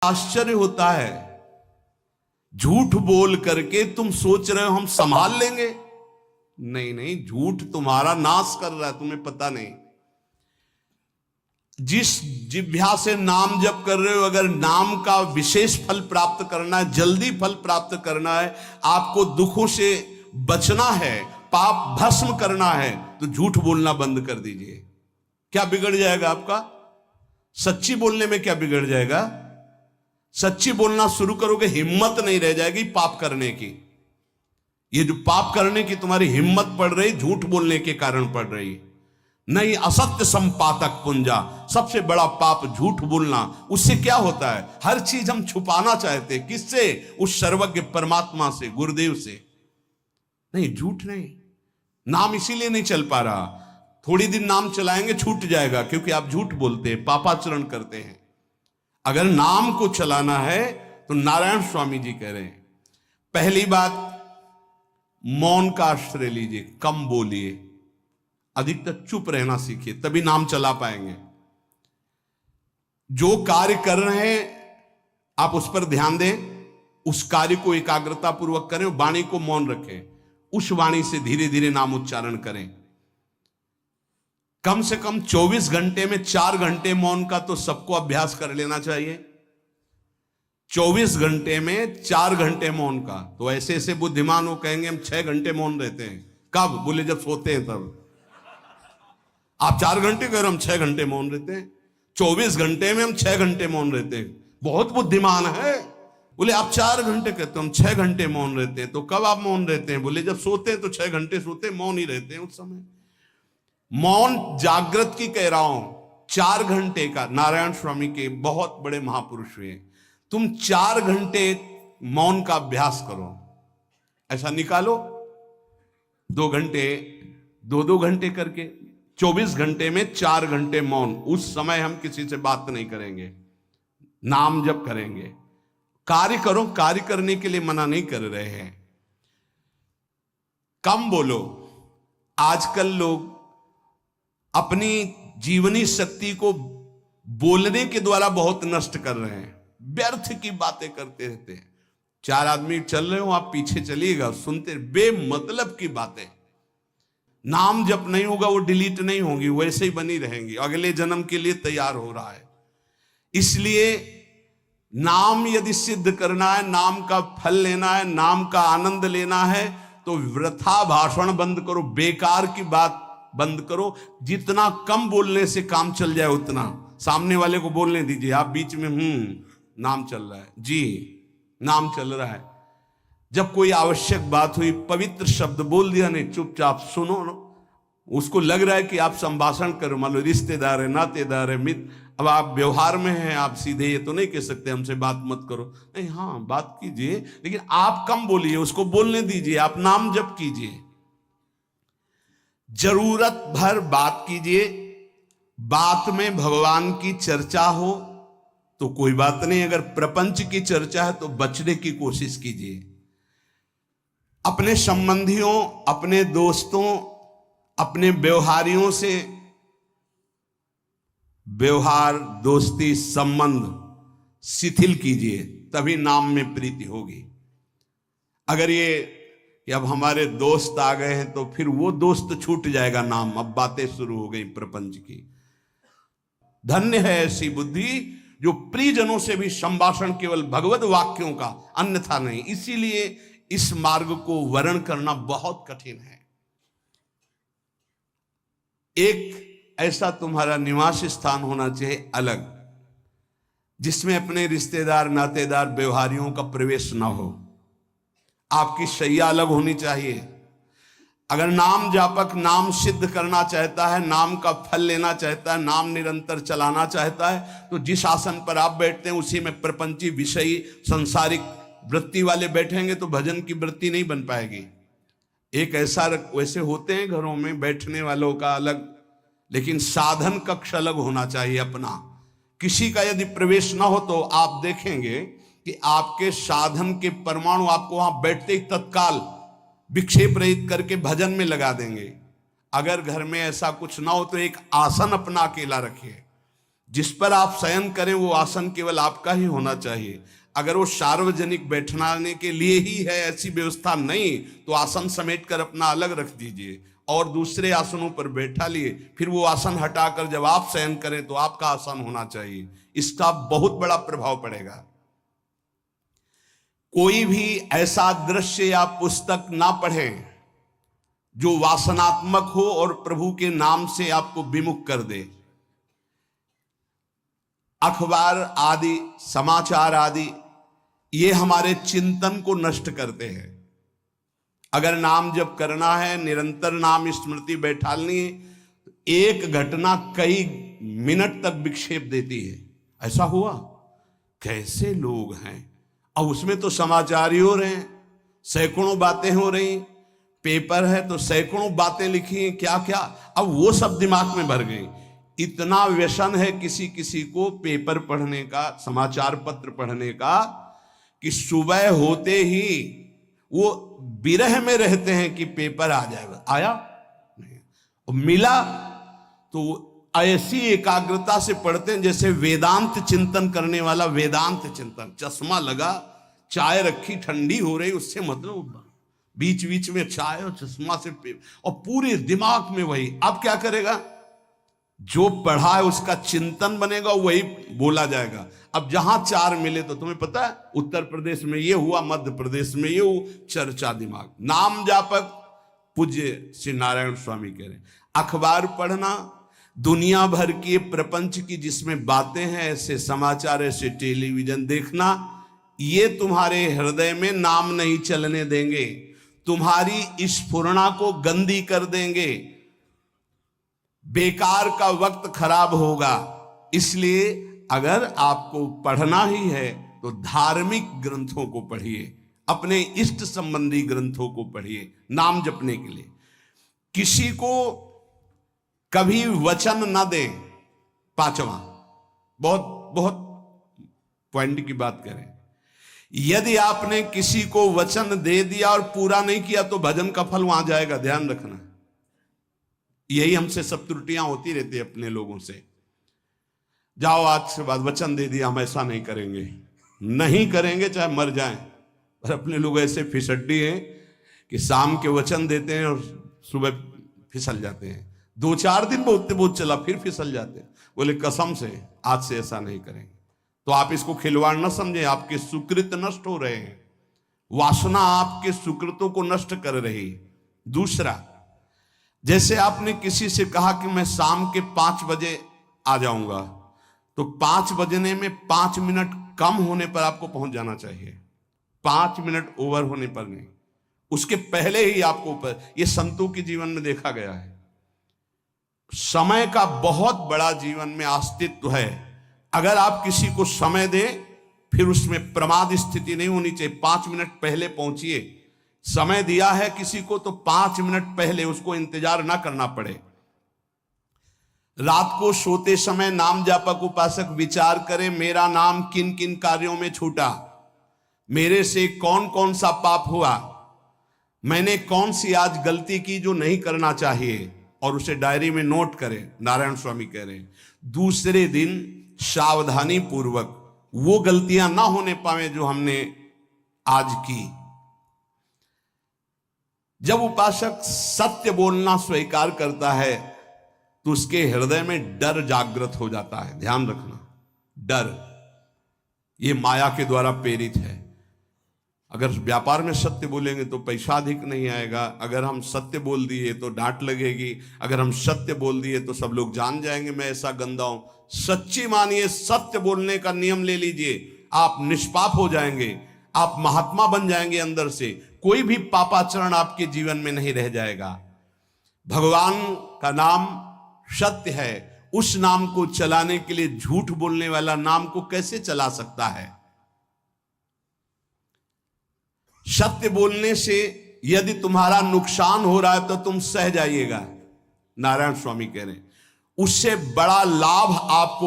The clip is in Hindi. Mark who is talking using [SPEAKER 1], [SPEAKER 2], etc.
[SPEAKER 1] आश्चर्य होता है, झूठ बोल करके तुम सोच रहे हो हम संभाल लेंगे। नहीं नहीं, झूठ तुम्हारा नाश कर रहा है, तुम्हें पता नहीं। जिस जिह्वा से नाम जप कर रहे हो, अगर नाम का विशेष फल प्राप्त करना है, जल्दी फल प्राप्त करना है, आपको दुखों से बचना है, पाप भस्म करना है, तो झूठ बोलना बंद कर दीजिए। क्या बिगड़ जाएगा आपका? सच्ची बोलने में क्या बिगड़ जाएगा? सच्ची बोलना शुरू करोगे, हिम्मत नहीं रह जाएगी पाप करने की। ये जो पाप करने की तुम्हारी हिम्मत पड़ रही, झूठ बोलने के कारण पड़ रही। नहीं, असत्य संपातक पुंजा, सबसे बड़ा पाप झूठ बोलना। उससे क्या होता है? हर चीज हम छुपाना चाहते हैं। किससे? उस सर्वज्ञ परमात्मा से, गुरुदेव से। नहीं, झूठ नहीं। नाम इसीलिए नहीं चल पा रहा। थोड़ी दिन नाम चलाएंगे, छूट जाएगा, क्योंकि आप झूठ बोलते हैं, पापाचरण करते हैं। अगर नाम को चलाना है तो नारायण स्वामी जी कह रहे हैं, पहली बात मौन का आश्रय लीजिए, कम बोलिए, अधिकतर चुप रहना सीखिए, तभी नाम चला पाएंगे। जो कार्य कर रहे हैं आप उस पर ध्यान दें, उस कार्य को एकाग्रता पूर्वक करें, वाणी को मौन रखें, उस वाणी से धीरे धीरे नाम उच्चारण करें। कम से कम 24 घंटे में 4 घंटे मौन का तो सबको अभ्यास कर लेना चाहिए। 24 घंटे में 4 घंटे मौन का। तो ऐसे ऐसे बुद्धिमान हो कहेंगे हम 6 घंटे मौन रहते हैं। कब? बोले जब सोते हैं तब। आप 4 घंटे कह रहे हो, हम 6 घंटे मौन रहते हैं। 24 घंटे में हम 6 घंटे मौन रहते हैं। बहुत बुद्धिमान है। बोले आप 4 घंटे कहते हो, हम 6 घंटे मौन रहते हैं। तो कब आप मौन रहते हैं? बोले जब सोते हैं तो 6 घंटे सोते हैं, मौन ही रहते हैं उस समय। मौन जागृत की कह रहा हूं, 4 घंटे का। नारायण स्वामी के बहुत बड़े महापुरुष हुए। तुम 4 घंटे मौन का अभ्यास करो, ऐसा निकालो 2 घंटे, 2 घंटे करके 24 घंटे में 4 घंटे मौन। उस समय हम किसी से बात नहीं करेंगे, नाम जप करेंगे। कार्य करो, कार्य करने के लिए मना नहीं कर रहे हैं। कम बोलो। आजकल लोग अपनी जीवनी शक्ति को बोलने के द्वारा बहुत नष्ट कर रहे हैं। व्यर्थ की बातें करते रहते हैं। 4 आदमी चल रहे हो, आप पीछे चलिएगा, सुनते, बेमतलब की बातें। नाम जब नहीं होगा वो डिलीट नहीं होंगी, वैसे ही बनी रहेंगी। अगले जन्म के लिए तैयार हो रहा है। इसलिए नाम यदि सिद्ध करना है, नाम का फल लेना है, नाम का आनंद लेना है, तो वृथा भाषण बंद करो, बेकार की बात बंद करो। जितना कम बोलने से काम चल जाए उतना। सामने वाले को बोलने दीजिए, आप बीच में नाम चल रहा है जी, नाम चल रहा है। जब कोई आवश्यक बात हुई, पवित्र शब्द बोल दिया, नहीं, चुपचाप सुनो ना। उसको लग रहा है कि आप संभाषण करो, मान लो रिश्तेदार है, नातेदार है, मित्र। अब आप व्यवहार में हैं, आप सीधे ये तो नहीं कह सकते हमसे बात मत करो। नहीं, हाँ बात कीजिए, लेकिन आप कम बोलिए, उसको बोलने दीजिए, आप नाम जप कीजिए। जरूरत भर बात कीजिए। बात में भगवान की चर्चा हो तो कोई बात नहीं, अगर प्रपंच की चर्चा है तो बचने की कोशिश कीजिए। अपने संबंधियों, अपने दोस्तों, अपने व्यवहारियों से व्यवहार, दोस्ती, संबंध शिथिल कीजिए, तभी नाम में प्रीति होगी। अगर ये कि अब हमारे दोस्त आ गए हैं तो फिर वो दोस्त छूट जाएगा नाम, अब बातें शुरू हो गई प्रपंच की। धन्य है ऐसी बुद्धि जो प्रियजनों से भी संभाषण केवल भगवत वाक्यों का, अन्यथा नहीं। इसीलिए इस मार्ग को वर्ण करना बहुत कठिन है। एक ऐसा तुम्हारा निवास स्थान होना चाहिए अलग, जिसमें अपने रिश्तेदार, नातेदार, व्यवहारियों का प्रवेश ना हो। आपकी शैया अलग होनी चाहिए। अगर नाम जापक नाम सिद्ध करना चाहता है, नाम का फल लेना चाहता है, नाम निरंतर चलाना चाहता है, तो जिस आसन पर आप बैठते हैं उसी में प्रपंची, विषयी, संसारिक वृत्ति वाले बैठेंगे तो भजन की वृत्ति नहीं बन पाएगी। एक ऐसा, वैसे होते हैं घरों में बैठने वालों का अलग, लेकिन साधन कक्ष अलग होना चाहिए अपना। किसी का यदि प्रवेश ना हो तो आप देखेंगे कि आपके साधन के परमाणु आपको वहां बैठते ही तत्काल विक्षेप रहित करके भजन में लगा देंगे। अगर घर में ऐसा कुछ ना हो तो एक आसन अपना अकेला रखिए, जिस पर आप शयन करें वो आसन केवल आपका ही होना चाहिए। अगर वो सार्वजनिक बैठने के लिए ही है, ऐसी व्यवस्था नहीं, तो आसन समेट कर अपना अलग रख दीजिए और दूसरे आसनों पर बैठा लिए, फिर वो आसन हटाकर जब आप शयन करें तो आपका आसन होना चाहिए। इसका बहुत बड़ा प्रभाव पड़ेगा। कोई भी ऐसा दृश्य या पुस्तक ना पढ़ें जो वासनात्मक हो और प्रभु के नाम से आपको विमुख कर दे। अखबार आदि, समाचार आदि, ये हमारे चिंतन को नष्ट करते हैं। अगर नाम जप करना है, निरंतर नाम स्मृति बैठालनी है, एक घटना कई मिनट तक विक्षेप देती है। ऐसा हुआ, कैसे लोग हैं। अब उसमें तो समाचार ही हो रहे हैं, सैकड़ों बातें हो रही, पेपर है तो सैकड़ों बातें लिखी हैं, क्या क्या, अब वो सब दिमाग में भर गई। इतना व्यसन है किसी किसी को पेपर पढ़ने का, समाचार पत्र पढ़ने का, कि सुबह होते ही वो विरह में रहते हैं कि पेपर आ जाएगा। आया नहीं, और मिला तो ऐसी एकाग्रता से पढ़ते हैं जैसे वेदांत चिंतन करने वाला वेदांत चिंतन। चश्मा लगा, चाय रखी, ठंडी हो रही, उससे मतलब बीच बीच में चाय और चश्मा से और पूरे दिमाग में वही। अब क्या करेगा, जो पढ़ा है उसका चिंतन बनेगा, वही बोला जाएगा। अब जहां चार मिले तो तुम्हें पता है, उत्तर प्रदेश में ये हुआ, मध्य प्रदेश में ये हुआ, चर्चा दिमाग। नाम जापक पूज्य श्री नारायण स्वामी कह रहे हैं, अखबार पढ़ना, दुनिया भर के प्रपंच की जिसमें बातें हैं, ऐसे समाचार, ऐसे टेलीविजन देखना, ये तुम्हारे हृदय में नाम नहीं चलने देंगे, तुम्हारी स्फुरणा को गंदी कर देंगे, बेकार का वक्त खराब होगा। इसलिए अगर आपको पढ़ना ही है तो धार्मिक ग्रंथों को पढ़िए, अपने इष्ट संबंधी ग्रंथों को पढ़िए नाम जपने के लिए। किसी को कभी वचन न दें। पांचवा, बहुत बहुत पॉइंट की बात करें, यदि आपने किसी को वचन दे दिया और पूरा नहीं किया तो भजन का फल वहां जाएगा, ध्यान रखना। यही हमसे सब त्रुटियां होती रहती है अपने लोगों से। जाओ आज से बाद वचन दे दिया, हम ऐसा नहीं करेंगे, नहीं करेंगे चाहे मर जाएं। और अपने लोग ऐसे फिसड्डी हैं कि शाम के वचन देते हैं और सुबह फिसल जाते हैं। 2-4 दिन बहुत बहुत चला, फिर फिसल जाते हैं। बोले कसम से आज से ऐसा नहीं करेंगे। तो आप इसको खिलवाड़ न समझें, आपके सुकृत नष्ट हो रहे हैं, वासना आपके सुकृतों को नष्ट कर रही। दूसरा, जैसे आपने किसी से कहा कि मैं शाम के 5 बजे आ जाऊंगा, तो 5 बजने में 5 मिनट कम होने पर आपको पहुंच जाना चाहिए, 5 मिनट ओवर होने पर नहीं, उसके पहले ही आपको ऊपर। यह संतों के जीवन में देखा गया है। समय का बहुत बड़ा जीवन में अस्तित्व है। अगर आप किसी को समय दें, फिर उसमें प्रमाद स्थिति नहीं होनी चाहिए। 5 मिनट पहले पहुंचिए। समय दिया है किसी को तो 5 मिनट पहले उसको इंतजार ना करना पड़े। रात को सोते समय नाम जापक उपासक विचार करें, मेरा नाम किन किन कार्यों में छूटा, मेरे से कौन कौन सा पाप हुआ, मैंने कौन सी आज गलती की जो नहीं करना चाहिए, और उसे डायरी में नोट करें। नारायण स्वामी कह रहे हैं दूसरे दिन सावधानी पूर्वक वो गलतियां ना होने पावे जो हमने आज की। जब उपासक सत्य बोलना स्वीकार करता है तो उसके हृदय में डर जागृत हो जाता है। ध्यान रखना, डर ये माया के द्वारा प्रेरित है। अगर व्यापार में सत्य बोलेंगे तो पैसा अधिक नहीं आएगा, अगर हम सत्य बोल दिए तो डांट लगेगी, अगर हम सत्य बोल दिए तो सब लोग जान जाएंगे मैं ऐसा गंदा हूं। सच्ची मानिए, सत्य बोलने का नियम ले लीजिए, आप निष्पाप हो जाएंगे, आप महात्मा बन जाएंगे अंदर से। कोई भी पापाचरण आपके जीवन में नहीं रह जाएगा। भगवान का नाम सत्य है, उस नाम को चलाने के लिए झूठ बोलने वाला नाम को कैसे चला सकता है। सत्य बोलने से यदि तुम्हारा नुकसान हो रहा है तो तुम सह जाइएगा। नारायण स्वामी कह रहे हैं उससे बड़ा लाभ आपको